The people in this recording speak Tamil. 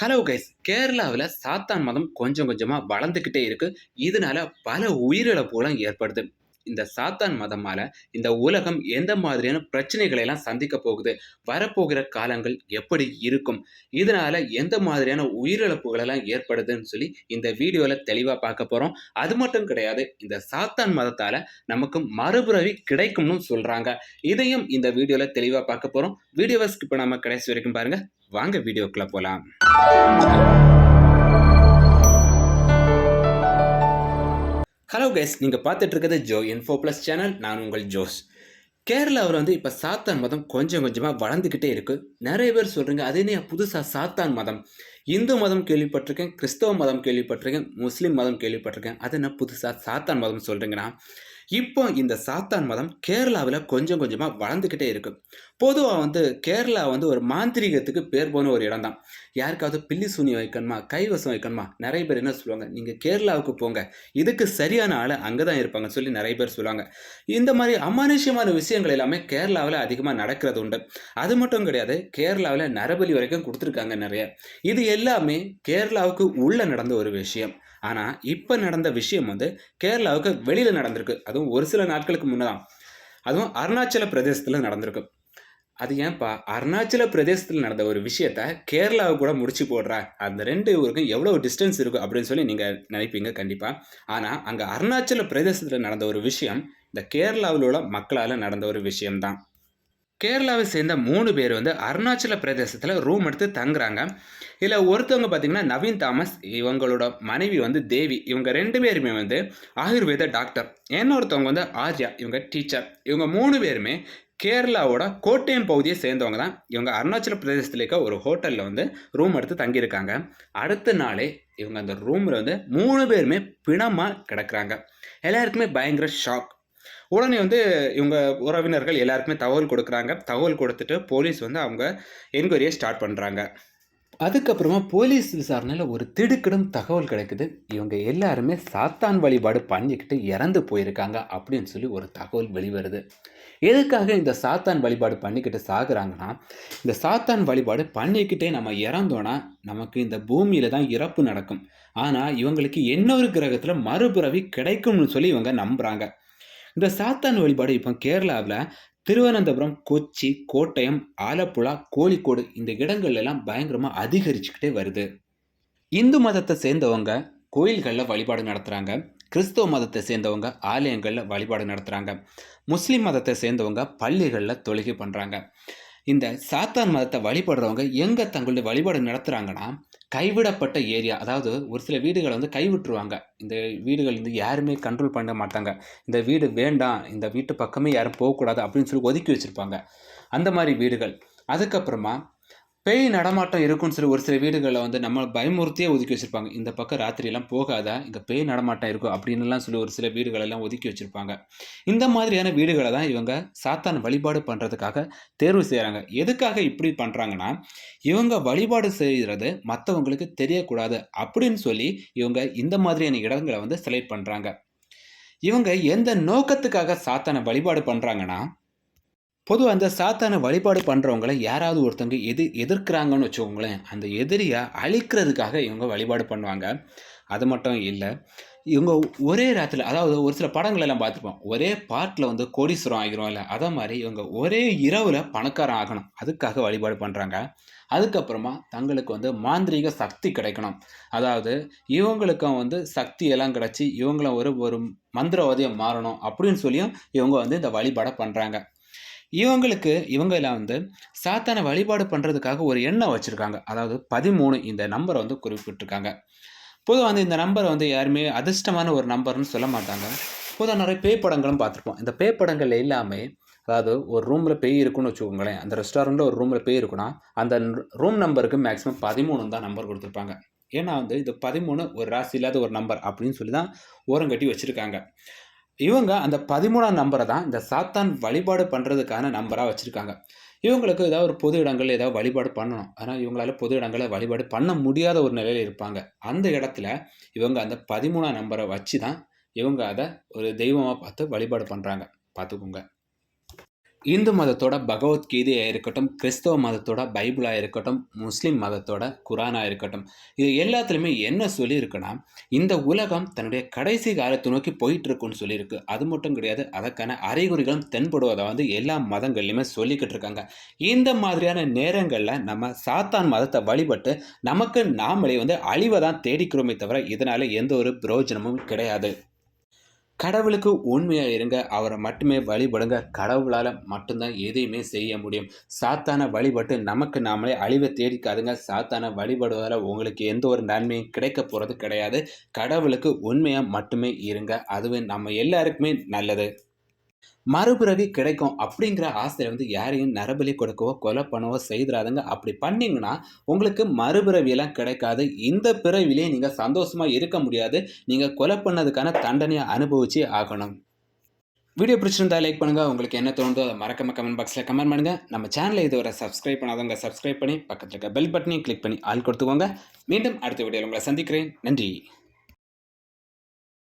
ஹலோ கைஸ், கேரளாவில் சாத்தான் மதம் கொஞ்சம் கொஞ்சமாக வளர்ந்துக்கிட்டே இருக்கு. இதனால பல உயிரிழப்புகளும் ஏற்படுது. இந்த சாத்தான் மதமால இந்த உலகம் எந்த மாதிரியான பிரச்சனைகளை எல்லாம் சந்திக்க போகுது, வரப்போகிற காலங்கள் எப்படி இருக்கும், இதனால எந்த மாதிரியான உயிரிழப்புகள் எல்லாம் ஏற்படுதுன்னு சொல்லி இந்த வீடியோவில் தெளிவாக பார்க்க போகிறோம். அது மட்டும் கிடையாது, இந்த சாத்தான் மதத்தால் நமக்கு மறுபிறவி கிடைக்கும்னு சொல்கிறாங்க. இதையும் இந்த வீடியோவில் தெளிவாக பார்க்க போகிறோம். வீடியோவை ஸ்கிப் பண்ணாமல் கடைசி வரைக்கும் பாருங்கள். வாங்க வீடியோக்குள்ளே போகலாம். ஹலோ கைஸ், நீங்கள் பார்த்துட்டு இருக்கிறது ஜோ இன்ஃபோ ப்ளஸ் சேனல். நான் உங்கள் ஜோஸ். கேரளாவில் இப்போ சாத்தான் மதம் கொஞ்சம் கொஞ்சமாக வளர்ந்துக்கிட்டே இருக்குது. நிறைய பேர் சொல்கிறீங்க, அது என்ன புதுசாக சாத்தான் மதம்? இந்து மதம் கேள்விப்பட்டிருக்கேன், கிறிஸ்தவ மதம் கேள்விப்பட்டிருக்கேன், முஸ்லீம் மதம் கேள்விப்பட்டிருக்கேன். அது என்ன புதுசாக சாத்தான் மதம் சொல்கிறீங்கன்னா, இப்போ இந்த சாத்தான் மதம் கேரளாவில் கொஞ்சம் கொஞ்சமாக வளர்ந்துக்கிட்டே இருக்கு. பொதுவாக கேரளா ஒரு மாந்திரீகத்துக்கு பேர் போன ஒரு இடம் தான். யாருக்காவது பில்லி சூனியம் வைக்கணுமா, கைவசம் வைக்கணுமா, நிறைய பேர் என்ன சொல்லுவாங்க, நீங்கள் கேரளாவுக்கு போங்க, இதுக்கு சரியான ஆள் அங்கே தான் இருப்பாங்கன்னு சொல்லி நிறைய பேர் சொல்லுவாங்க. இந்த மாதிரி அமானுஷ்யமான விஷயங்கள் எல்லாமே கேரளாவில் அதிகமாக நடக்கிறது உண்டு. அது மட்டும் கிடையாது, கேரளாவில் நரபலி வரைக்கும் கொடுத்துருக்காங்க நிறைய. இது எல்லாமே கேரளாவுக்கு உள்ளே நடந்த ஒரு விஷயம். ஆனால் இப்போ நடந்த விஷயம் கேரளாவுக்கு வெளியில் நடந்திருக்கு. அதுவும் ஒரு சில நாட்களுக்கு முன்னதான். அதுவும் அருணாச்சல பிரதேசத்தில் நடந்திருக்கு. அது ஏன்பா அருணாச்சல பிரதேசத்தில் நடந்த ஒரு விஷயத்த கேரளாவை கூட முடிச்சு போடுறா, அந்த ரெண்டு ஊருக்கும் எவ்வளோ டிஸ்டன்ஸ் இருக்கும் அப்படின்னு சொல்லி நீங்கள் நினைப்பீங்க கண்டிப்பாக. ஆனால் அங்கே அருணாச்சல பிரதேசத்தில் நடந்த ஒரு விஷயம் இந்த கேரளாவில் உள்ள மக்களால் நடந்த ஒரு விஷயம்தான். கேரளாவை சேர்ந்த 3 பேர் அருணாச்சல பிரதேசத்தில் ரூம் எடுத்து தங்குறாங்க. இதில் ஒருத்தவங்க பார்த்தீங்கன்னா நவீன் தாமஸ், இவங்களோட மனைவி தேவி. இவங்க 2 பேருமே ஆயுர்வேத டாக்டர். இன்னொருத்தவங்க ஆர்யா, இவங்க டீச்சர். இவங்க 3 பேருமே கேரளாவோட கோட்டயம் பகுதியை சேர்ந்தவங்க தான். இவங்க அருணாச்சல பிரதேசத்தில் இருக்க ஒரு ஹோட்டலில் ரூம் எடுத்து தங்கியிருக்காங்க. அடுத்த நாளே இவங்க அந்த ரூமில் 3 பேருமே பிணமாக கிடக்குறாங்க. எல்லாருக்குமே பயங்கர ஷாக். உடனே இவங்க உறவினர்கள் எல்லாருக்குமே தகவல் கொடுக்குறாங்க. தகவல் கொடுத்துட்டு போலீஸ் அவங்க என்கொயரியை ஸ்டார்ட் பண்ணுறாங்க. அதுக்கப்புறமா போலீஸ் விசாரணையில் ஒரு திடுக்கிடும் தகவல் கிடைக்குது. இவங்க எல்லாருமே சாத்தான் வழிபாடு பண்ணிக்கிட்டு இறந்து போயிருக்காங்க அப்படின்னு சொல்லி ஒரு தகவல் வெளிவருது. எதுக்காக இந்த சாத்தான் வழிபாடு பண்ணிக்கிட்டு சாகுறாங்கன்னா, இந்த சாத்தான் வழிபாடு பண்ணிக்கிட்டே நம்ம இறந்தோன்னா நமக்கு இந்த பூமியில் தான் இறப்பு நடக்கும். ஆனால் இவங்களுக்கு இன்னொரு கிரகத்தில் மறுபிறவி கிடைக்கும்னு சொல்லி இவங்க நம்புகிறாங்க. இந்த சாத்தான் வழிபாடு இப்போ கேரளாவில் திருவனந்தபுரம், கொச்சி, கோட்டயம், ஆலப்புழா, கோழிக்கோடு இந்த இடங்கள்ல எல்லாம் பயங்கரமாக அதிகரிச்சுக்கிட்டே வருது. இந்து மதத்தை சேர்ந்தவங்க கோயில்களில் வழிபாடு நடத்துகிறாங்க. கிறிஸ்தவ மதத்தை சேர்ந்தவங்க ஆலயங்களில் வழிபாடு நடத்துகிறாங்க. முஸ்லீம் மதத்தை சேர்ந்தவங்க பள்ளிகளில் தொழுகை பண்ணுறாங்க. இந்த சாத்தான் மதத்தை வழிபடுறவங்க எங்கே தங்களுடைய வழிபாடு நடத்துகிறாங்கன்னா, கைவிடப்பட்ட ஏரியா, அதாவது ஒரு சில வீடுகளை கைவிட்டுருவாங்க. இந்த வீடுகள் யாருமே கண்ட்ரோல் பண்ண மாட்டாங்க. இந்த வீடு வேண்டாம், இந்த வீட்டு பக்கமே யாரும் போகக்கூடாது அப்படின்னு சொல்லி ஒதுக்கி வச்சுருப்பாங்க. அந்த மாதிரி வீடுகள். அதுக்கப்புறமா பேய் நடமாட்டம் இருக்குன்னு சொல்லி ஒரு சில வீடுகளில் நம்ம பயமுறுத்தியே ஒதுக்கி வச்சுருப்பாங்க. இந்த பக்கம் ராத்திரியெல்லாம் போகாத, இங்கே பேய் நடமாட்டம் இருக்கும் அப்படின்னுலாம் சொல்லி ஒரு சில வீடுகளெல்லாம் ஒதுக்கி வச்சுருப்பாங்க. இந்த மாதிரியான வீடுகளை தான் இவங்க சாத்தான் வழிபாடு பண்ணுறதுக்காக தேர்வு செய்கிறாங்க. எதுக்காக இப்படி பண்ணுறாங்கன்னா, இவங்க வழிபாடு செய்கிறது மற்றவங்களுக்கு தெரியக்கூடாது அப்படின்னு சொல்லி இவங்க இந்த மாதிரியான இடங்களை செலக்ட் பண்ணுறாங்க. இவங்க எந்த நோக்கத்துக்காக சாத்தானை வழிபாடு பண்ணுறாங்கன்னா, பொதுவாக அந்த சாத்தானை வழிபாடு பண்ணுறவங்கள யாராவது ஒருத்தவங்க எதிர்க்கிறாங்கன்னு வச்சுக்கோங்களேன், அந்த எதிரியை அழிக்கிறதுக்காக இவங்க வழிபாடு பண்ணுவாங்க. அது மட்டும் இல்லை, இவங்க ஒரே ராத்திரியில், அதாவது ஒரு சில படங்களெல்லாம் பார்த்துருப்போம், ஒரே பாட்டில் கோடீஸ்வரம் ஆகிரும் இல்லை, அதை மாதிரி இவங்க ஒரே இரவில் பணக்காரன் ஆகணும், அதுக்காக வழிபாடு பண்ணுறாங்க. அதுக்கப்புறமா தங்களுக்கு மாந்திரீக சக்தி கிடைக்கணும், அதாவது இவங்களுக்கும் சக்தியெல்லாம் கிடச்சி இவங்களும் ஒரு மந்திரவாதியாக மாறணும் அப்படின்னு சொல்லியும் இவங்க இந்த வழிபாடை பண்ணுறாங்க. இவங்கெல்லாம் சாத்தானை வழிபாடு பண்ணுறதுக்காக ஒரு எண்ணம் வச்சுருக்காங்க. அதாவது 13 இந்த நம்பரை குறிப்பிட்டிருக்காங்க. பொதுவாக இந்த நம்பரை யாருமே அதிர்ஷ்டமான ஒரு நம்பர்னு சொல்ல மாட்டாங்க. பொதுவாக நிறைய பேய் படங்களும் பார்த்துருப்போம். இந்த பேய் படங்கள் எல்லாமே, அதாவது ஒரு ரூமில் பேய் இருக்குன்னு வச்சுக்கோங்களேன், அந்த ரெஸ்டாரண்ட்டில் ஒரு ரூமில் பேய் இருக்குன்னா அந்த ரூம் நம்பருக்கு மேக்ஸிமம் 13 தான் நம்பர் கொடுத்துருப்பாங்க. ஏன்னா இந்த 13 ஒரு ராசி இல்லாத ஒரு நம்பர் அப்படின்னு சொல்லி தான் ஓரங்கட்டி வச்சுருக்காங்க. இவங்க அந்த 13ஆம் நம்பரை தான் இந்த சாத்தான் வழிபாடு பண்ணுறதுக்கான நம்பராக வச்சுருக்காங்க. இவங்களுக்கு ஏதாவது ஒரு பொது இடங்கள் ஏதாவது வழிபாடு பண்ணணும். ஆனால் இவங்களால பொது இடங்களை வழிபாடு பண்ண முடியாத ஒரு நிலையில் இருப்பாங்க. அந்த இடத்துல இவங்க அந்த 13ஆம் நம்பரை வச்சு தான் இவங்க அதை ஒரு தெய்வமாக பார்த்து வழிபாடு பண்ணுறாங்க. பார்த்துக்கோங்க. இந்து மதத்தோட பகவத்கீதையா இருக்கட்டும், கிறிஸ்தவ மதத்தோட பைபிளா இருக்கட்டும், முஸ்லிம் மதத்தோட குரானா இருக்கட்டும். இது எல்லாத்துலயுமே என்ன சொல்லியிருக்குன்னா, இந்த உலகம் தன்னுடைய கடைசி காலத்த நோக்கி போயிட்டுருக்குன்னு சொல்லியிருக்கு. அது மட்டும் கிடையாது, அதற்கான அறிகுறிகளும் தென்படுவதா எல்லா மதங்கள்லயுமே சொல்லிக்கிட்டு இருக்காங்க. இந்த மாதிரியான நேரங்கள்ல நம்ம சாத்தான் மதத்த வழிபட்டு, நமக்கு நாமளே அழிவ தான் தேடிக்கிறோமே தவிர, இதனால எந்த ஒரு பிரயோஜனமும் கிடையாது. கடவுளுக்கு உண்மையா இருங்க. அவர மட்டுமே வழிபடுங்க. கடவுளால மட்டும் தான் எதையுமே செய்ய முடியும். சாத்தான வழிபட்டு நமக்கு நாமளே அழிவ தேடிக்காதீங்க. சாத்தான வழிபடுவதால உங்களுக்கு எந்த ஒரு நன்மையும் கிடைக்கப் போறது கிடையாது. கடவுளுக்கு உண்மையா மட்டுமே இருங்க. அதுவே நம்ம எல்லாருக்குமே நல்லது. மறுபிறவி கிடைக்கும் அப்படிங்கிற ஆசையில யாரையும் நரபலி கொடுக்கவோ, கொலை பண்ணவோ செய்துறாதீங்க. அப்படி பண்ணீங்கன்னா, உங்களுக்கு மறுபிறவிலாம் கிடைக்காது. இந்த பிறவியிலேயே நீங்க சந்தோஷமா இருக்க முடியாது. நீங்க கொலை பண்ணதுக்கான தண்டனைய அனுபவிச்சே ஆகணும். வீடியோ பிடிச்சிருந்தா லைக் பண்ணுங்க. உங்களுக்கு என்ன தோணுதோ அத மறக்காம கமெண்ட் பாக்ஸ்ல கமெண்ட் பண்ணுங்க. நம்ம சேனலை இதுவரை சப்ஸ்கிரைப் பண்ணாதவங்க சப்ஸ்கிரைப் பண்ணி, பக்கத்துல இருக்க பெல் பட்டனையும் கிளிக் பண்ணி ஆல் கொடுத்துக்கோங்க. மீண்டும் அடுத்த வீடியோல உங்கள சந்திக்கிறேன். நன்றி.